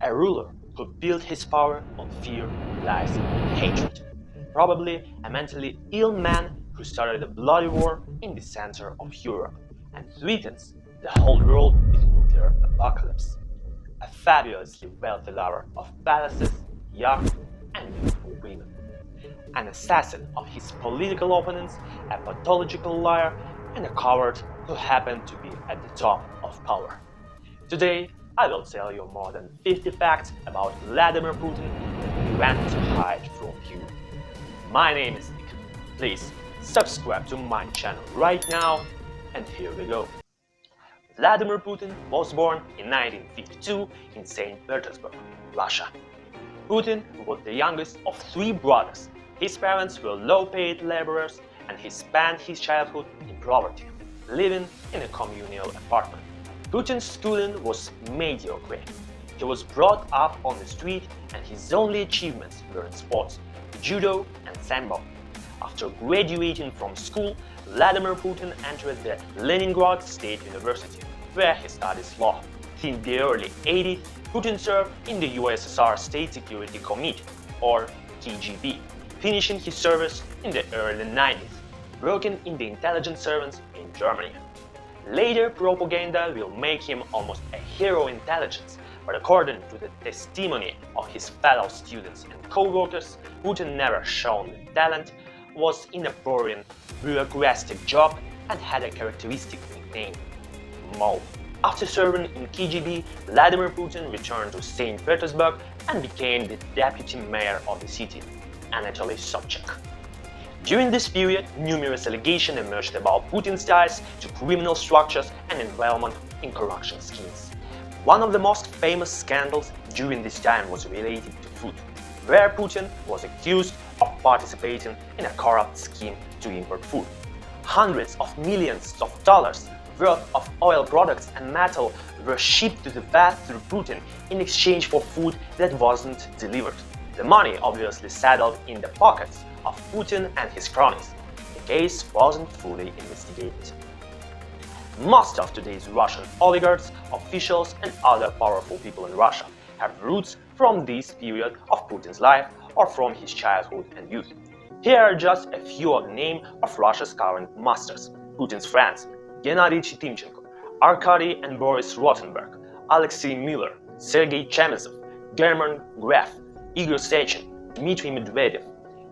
a ruler who built his power on fear, lies, and hatred. Probably a mentally ill man who started a bloody war in the center of Europe and threatens the whole world with a nuclear apocalypse. A fabulously wealthy lover of palaces, yachts, and beautiful women. An assassin of his political opponents, a pathological liar, and a coward who happened to be at the top of power. Today, I will tell you more than 50 facts about Vladimir Putin that we went to hide from you. My name is Nick. Please subscribe to my channel right now, and here we go. Vladimir Putin was born in 1952 in St. Petersburg, Russia. Putin was the youngest of three brothers. His parents were low-paid laborers, and he spent his childhood in poverty, living in a communal apartment. Putin's schooling was mediocre. He was brought up on the street, and his only achievements were in sports, judo and sambo. After graduating from school, Vladimir Putin entered the Leningrad State University, where he studied law. In the early 80s, Putin served in the USSR State Security Committee, or KGB, finishing his service in the early 90s, working in the intelligence service in Germany. Later propaganda will make him almost a hero in intelligence, but according to the testimony of his fellow students and co-workers, Putin never shown the talent, was in a boring, bureaucratic job, and had a characteristic nickname, Mole. After serving in KGB, Vladimir Putin returned to St. Petersburg and became the deputy mayor of the city, Anatoly Sobchak. During this period, numerous allegations emerged about Putin's ties to criminal structures and involvement in corruption schemes. One of the most famous scandals during this time was related to food, where Putin was accused of participating in a corrupt scheme to import food. Hundreds of millions of dollars worth of oil products and metal were shipped to the West through Putin in exchange for food that wasn't delivered. The money obviously settled in the pockets of Putin and his cronies. The case wasn't fully investigated. Most of today's Russian oligarchs, officials, and other powerful people in Russia have roots from this period of Putin's life or from his childhood and youth. Here are just a few of the names of Russia's current masters: Putin's friends: Gennady Timchenko, Arkady and Boris Rotenberg, Alexei Miller, Sergei Chemezov, German Gref, Igor Sechin, Dmitry Medvedev.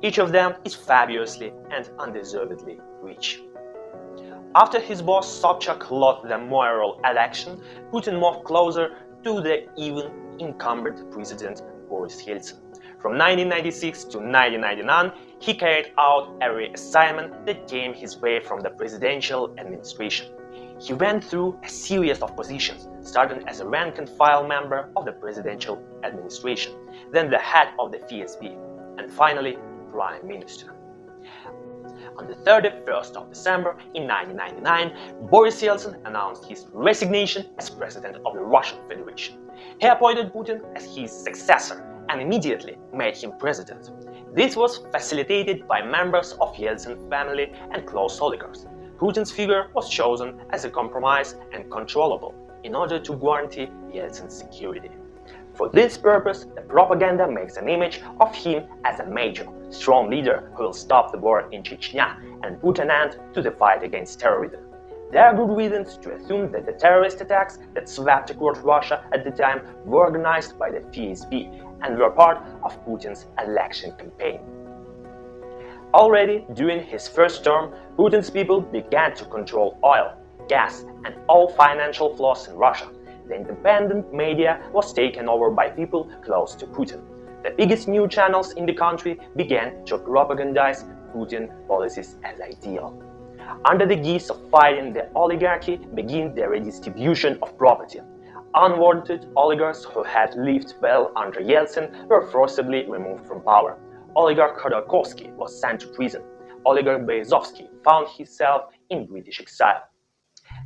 Each of them is fabulously and undeservedly rich. After his boss Sobchak lost the mayoral election, Putin moved closer to the even incumbent president Boris Yeltsin. From 1996 to 1999, he carried out every assignment that came his way from the presidential administration. He went through a series of positions, starting as a rank-and-file member of the presidential administration, then the head of the FSB, and finally Prime Minister. On the 31st of December in 1999, Boris Yeltsin announced his resignation as president of the Russian Federation. He appointed Putin as his successor and immediately made him president. This was facilitated by members of Yeltsin's family and close oligarchs. Putin's figure was chosen as a compromise and controllable in order to guarantee Yeltsin's security. For this purpose, the propaganda makes an image of him as a major, strong leader who will stop the war in Chechnya and put an end to the fight against terrorism. There are good reasons to assume that the terrorist attacks that swept across Russia at the time were organized by the FSB and were part of Putin's election campaign. Already during his first term, Putin's people began to control oil, gas, and all financial flows in Russia. The independent media was taken over by people close to Putin. The biggest news channels in the country began to propagandize Putin policies as ideal. Under the guise of fighting the oligarchy began the redistribution of property. Unwanted oligarchs who had lived well under Yeltsin were forcibly removed from power. Oligarch Khodorkovsky was sent to prison. Oligarch Berezovsky found himself in British exile.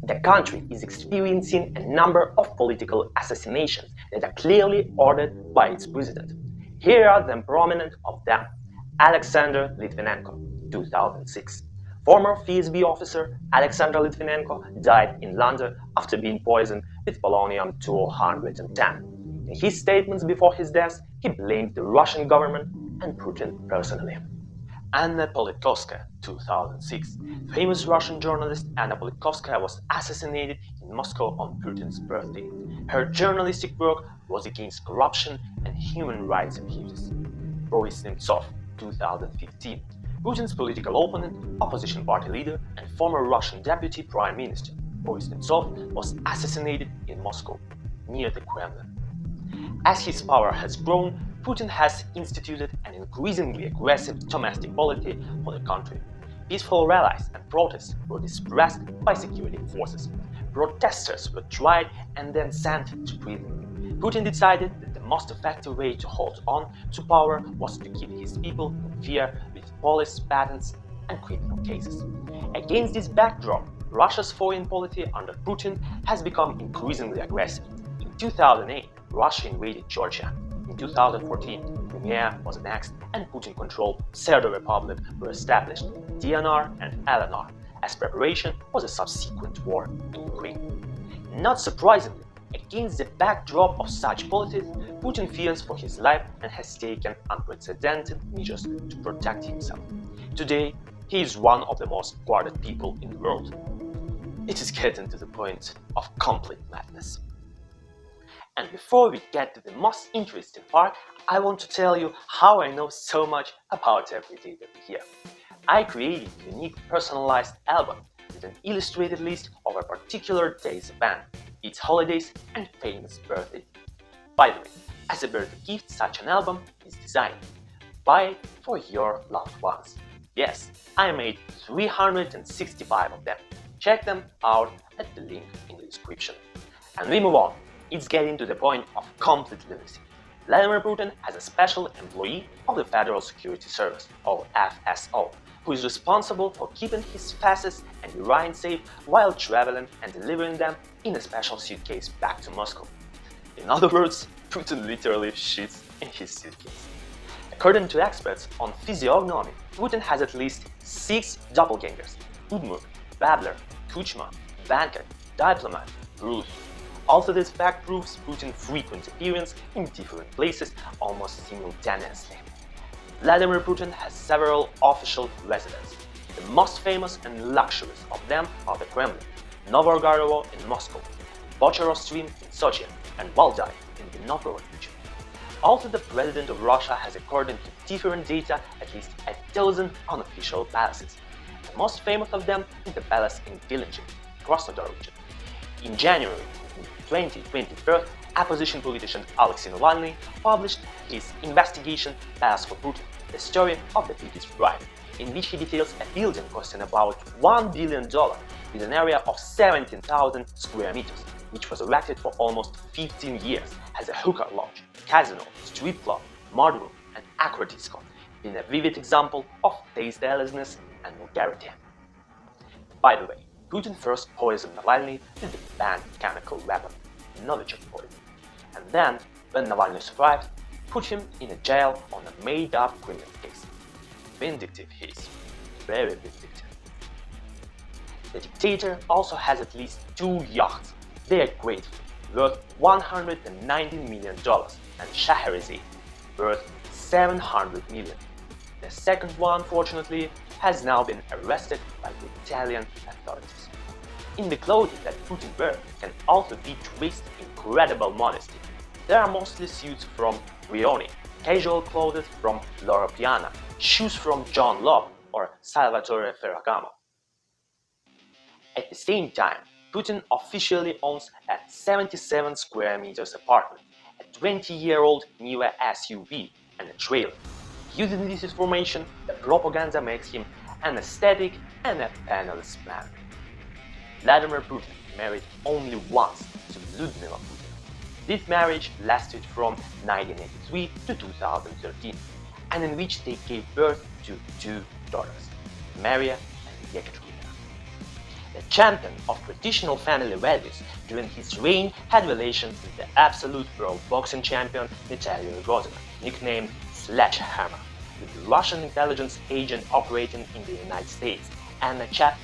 The country is experiencing a number of political assassinations that are clearly ordered by its president. Here are the prominent of them. Alexander Litvinenko, 2006. Former FSB officer Alexander Litvinenko died in London after being poisoned with polonium-210. In his statements before his death, he blamed the Russian government and Putin personally. Anna Politkovskaya, 2006. Famous Russian journalist Anna Politkovskaya was assassinated in Moscow on Putin's birthday. Her journalistic work was against corruption and human rights abuses. Boris Nemtsov, 2015. Putin's political opponent, opposition party leader, and former Russian deputy prime minister Boris Nemtsov was assassinated in Moscow, near the Kremlin. As his power has grown, Putin has instituted an increasingly aggressive domestic policy for the country. Peaceful rallies and protests were suppressed by security forces. Protesters were tried and then sent to prison. Putin decided that the most effective way to hold on to power was to keep his people in fear with police patents and criminal cases. Against this backdrop, Russia's foreign policy under Putin has become increasingly aggressive. In 2008, Russia invaded Georgia. In 2014, Crimea was annexed and Putin-controlled Pseudo-Republic were established, DNR and LNR, as preparation for the subsequent war in Ukraine. Not surprisingly, against the backdrop of such policies, Putin fears for his life and has taken unprecedented measures to protect himself. Today, he is one of the most guarded people in the world. It is getting to the point of complete madness. And before we get to the most interesting part, I want to tell you how I know so much about every day that we hear. I created a unique personalized album with an illustrated list of a particular day's event, its holidays and famous birthdays. By the way, as a birthday gift, such an album is designed. Buy it for your loved ones. Yes, I made 365 of them. Check them out at the link in the description. And we move on. It's getting to the point of complete lunacy. Vladimir Putin has a special employee of the Federal Security Service, or FSO, who is responsible for keeping his fascists and urine safe while traveling and delivering them in a special suitcase back to Moscow. In other words, Putin literally shits in his suitcase. According to experts on physiognomy, Putin has at least 6 doppelgangers: Udmurt, Babler, Kuchma, banker, diplomat, Rus. Also, this fact proves Putin's frequent appearance in different places almost simultaneously. Vladimir Putin has several official residences. The most famous and luxurious of them are the Kremlin, Novgorodovo in Moscow, Bocharo Stream in Sochi, and Valdai in the Novgorod region. Also, the president of Russia has, according to different data, at least 1,000 unofficial palaces. The most famous of them is the palace in Vilenji, Krasnodar region. In January 2021, opposition politician Alexei Navalny published his investigation Palace for Putin, the story of the biggest bribe, in which he details a building costing about $1 billion with an area of 17,000 square meters, which was erected for almost 15 years as a hookah lounge, casino, strip club, mud room, and aqua disco, being a vivid example of tastelessness and vulgarity. By the way, Putin first poisoned Navalny with the banned chemical weapon, Novichok poison, and then, when Navalny survived, put him in a jail on a made-up criminal case. Vindictive he is, very vindictive. The dictator also has at least 2 yachts. They are grateful, worth $190 million, and Shahrazad, worth $700 million. The second one, fortunately, has now been arrested by the Italian authorities. In the clothing that Putin wears can also be traced incredible modesty. There are mostly suits from Brioni, casual clothes from Loro Piana, shoes from John Love or Salvatore Ferragamo. At the same time, Putin officially owns a 77 square meters apartment, a 20-year-old Niva SUV, and a trailer. Using this information, the propaganda makes him an aesthetic and a penniless man. Vladimir Putin married only once to Lyudmila Putin. This marriage lasted from 1983 to 2013, and in which they gave birth to 2 daughters, Maria and Yekaterina. The champion of traditional family values during his reign had relations with the absolute world boxing champion Vitaly Rogozin, nicknamed Sledgehammer, with the Russian intelligence agent operating in the United States, Anna Chapman,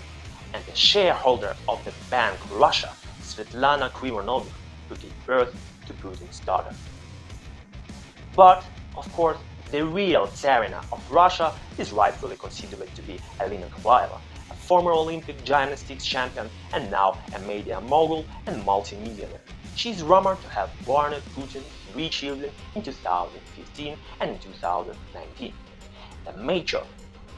and the shareholder of the Bank Russia, Svetlana Krivonovich, who gave birth to Putin's daughter. But, of course, the real Tsarina of Russia is rightfully considered to be Elena Kovaleva, a former Olympic gymnastics champion and now a media mogul and multimillionaire. She is rumored to have born Putin 3 children in 2015 and in 2019. The major,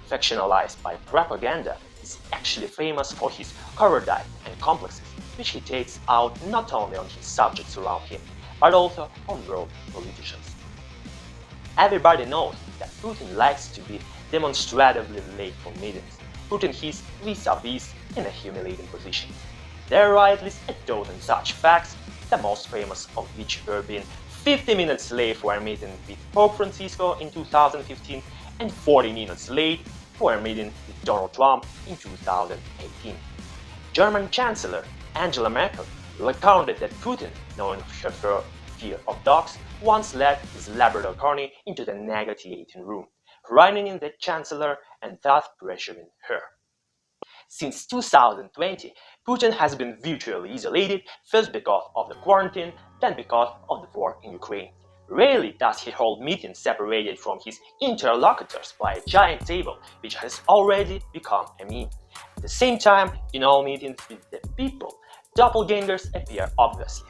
fictionalized by propaganda, is actually famous for his cowardice and complexes, which he takes out not only on his subjects around him, but also on world politicians. Everybody knows that Putin likes to be demonstratively late for meetings, putting his vis-a-vis in a humiliating position. There are at least a dozen such facts, the most famous of which were being 50 minutes late for a meeting with Pope Francisco in 2015 and 40 minutes late for a meeting with Donald Trump in 2018. German Chancellor Angela Merkel recounted that Putin, knowing her fear of dogs, once led his Labrador Pony into the negotiating room, frightening the Chancellor and thus pressuring her. Since 2020, Putin has been virtually isolated, first because of the quarantine, then because of the war in Ukraine. Rarely does he hold meetings separated from his interlocutors by a giant table, which has already become a meme. At the same time, in all meetings with the people, doppelgangers appear obviously.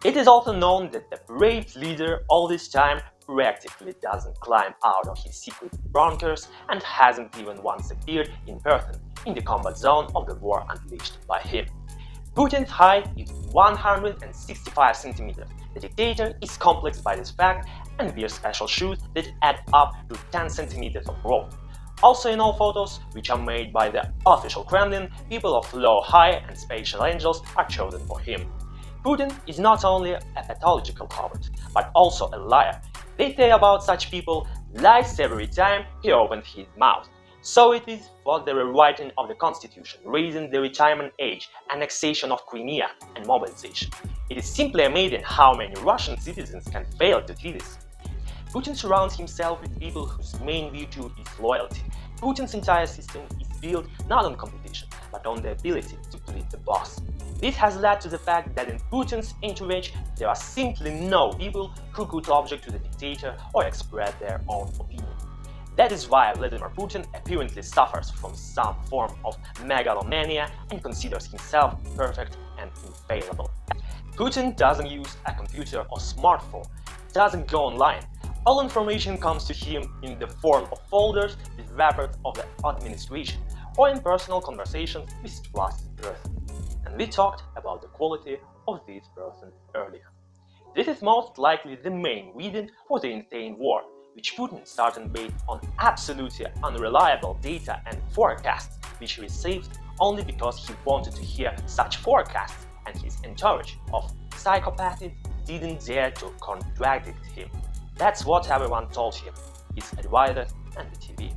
It is also known that the brave leader all this time practically doesn't climb out of his secret bunkers and hasn't even once appeared in person in the combat zone of the war unleashed by him. Putin's height is 165 centimeters. The dictator is complex by this fact and wears special shoes that add up to 10 centimeters of growth. Also in all photos, which are made by the official Kremlin, people of low, high and spatial angels are chosen for him. Putin is not only a pathological coward, but also a liar. They say about such people lies every time he opens his mouth. So it is for the rewriting of the constitution, raising the retirement age, annexation of Crimea and mobilization. It is simply amazing how many Russian citizens can fail to see this. Putin surrounds himself with people whose main virtue is loyalty. Putin's entire system is built not on competition, but on the ability to please the boss. This has led to the fact that in Putin's entourage there are simply no people who could object to the dictator or express their own opinion. That is why Vladimir Putin apparently suffers from some form of megalomania and considers himself perfect and infallible. Putin doesn't use a computer or smartphone, doesn't go online. All information comes to him in the form of folders with records of the administration or in personal conversations with trusted persons. And we talked about the quality of this person earlier. This is most likely the main reason for the insane war, which Putin started based on absolutely unreliable data and forecasts, which he received only because he wanted to hear such forecasts, and his entourage of psychopaths didn't dare to contradict him. That's what everyone told him, his advisors and the TV,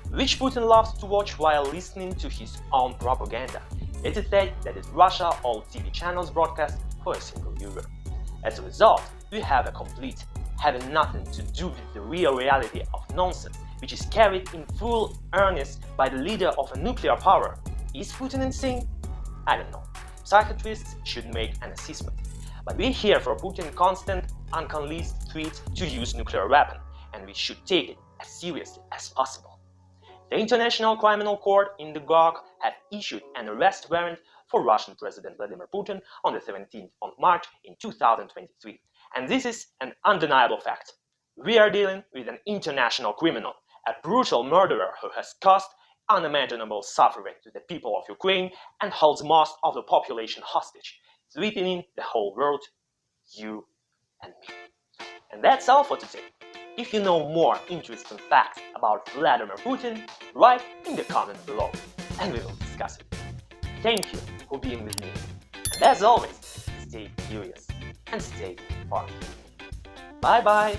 which Putin loves to watch while listening to his own propaganda. It is said that in Russia all TV channels broadcast for a single viewer. As a result, we have a complete, having nothing to do with the real reality of nonsense, which is carried in full earnest by the leader of a nuclear power. Is Putin insane? I don't know. Psychiatrists should make an assessment. But we hear from Putin constant, unconvinced threats to use nuclear weapon, and we should take it as seriously as possible. The International Criminal Court in The Hague had issued an arrest warrant for Russian President Vladimir Putin on the 17th of March in 2023. And this is an undeniable fact. We are dealing with an international criminal, a brutal murderer who has caused unimaginable suffering to the people of Ukraine and holds most of the population hostage, threatening the whole world, you and me. And that's all for today. If you know more interesting facts about Vladimir Putin, write in the comments below and we will discuss it. Thank you for being with me. And as always, stay curious and stay informed. Bye bye!